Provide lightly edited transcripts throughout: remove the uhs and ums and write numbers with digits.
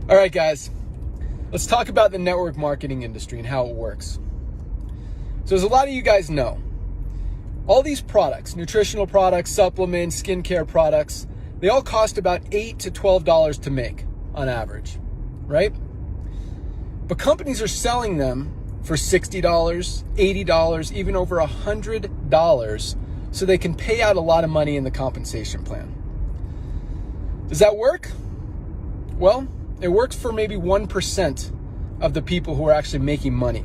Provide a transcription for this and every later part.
All right, guys, let's talk about the network marketing industry and how it works. So as a lot of you guys know, all these products, nutritional products, supplements, skincare products, they all cost about $8 to $12 to make on average, right? But companies are selling them for $60, $80, even over $100 so they can pay out a lot of money in the compensation plan. Does that work? Well, it works for maybe 1% of the people who are actually making money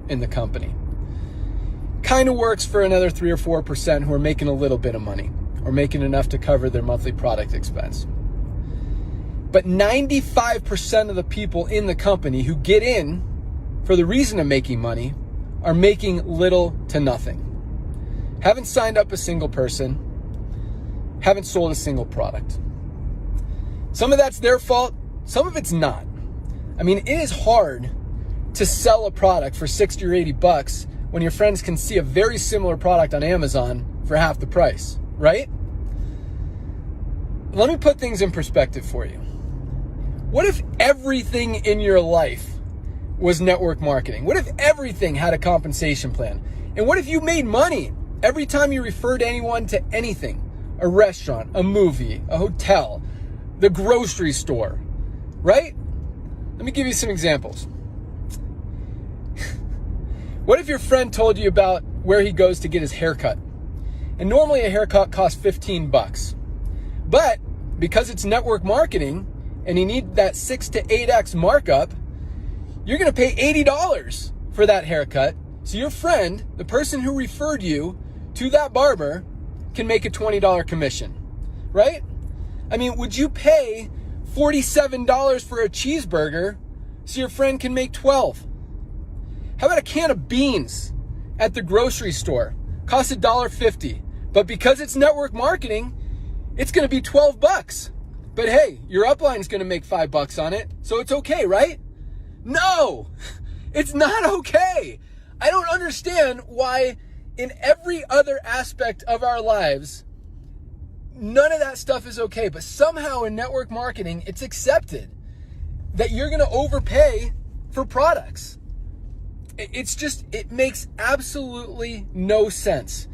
in the company. Kind of works for another 3 or 4% who are making a little bit of money or making enough to cover their monthly product expense. But 95% of the people in the company who get in for the reason of making money are making little to nothing. Haven't signed up a single person, haven't sold a single product. Some of that's their fault, some of it's not. I mean, it is hard to sell a product for 60 or 80 bucks when your friends can see a very similar product on Amazon for half the price, right? Let me put things in perspective for you. What if everything in your life was network marketing? What if everything had a compensation plan? And what if you made money every time you referred anyone to anything? A restaurant, a movie, a hotel, the grocery store, right? Let me give you some examples. What if your friend told you about where he goes to get his haircut? And normally a haircut costs 15 bucks. But because it's network marketing and you need that 6 to 8x markup, you're going to pay $80 for that haircut. So your friend, the person who referred you to that barber, can make a $20 commission, right? I mean, would you pay $47 for a cheeseburger so your friend can make 12? How about a can of beans at the grocery store? Costs $1.50. But because it's network marketing, it's going to be 12 bucks. But hey, your upline is going to make 5 bucks on it, so it's okay, right? No, it's not okay. I don't understand why in every other aspect of our lives, none of that stuff is okay. But somehow in network marketing, it's accepted that you're going to overpay for products. It makes absolutely no sense.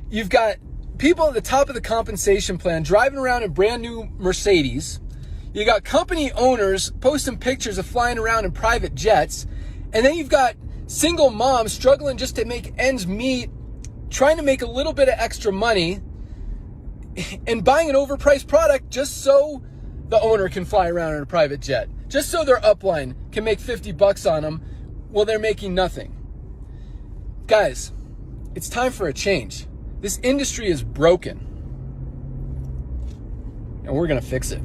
You've got people at the top of the compensation plan driving around in brand new Mercedes. You got company owners posting pictures of flying around in private jets. And then you've got single moms struggling just to make ends meet, trying to make a little bit of extra money and buying an overpriced product just so the owner can fly around in a private jet, just so their upline can make 50 bucks on them while they're making nothing. Guys, it's time for a change. This industry is broken, and we're going to fix it.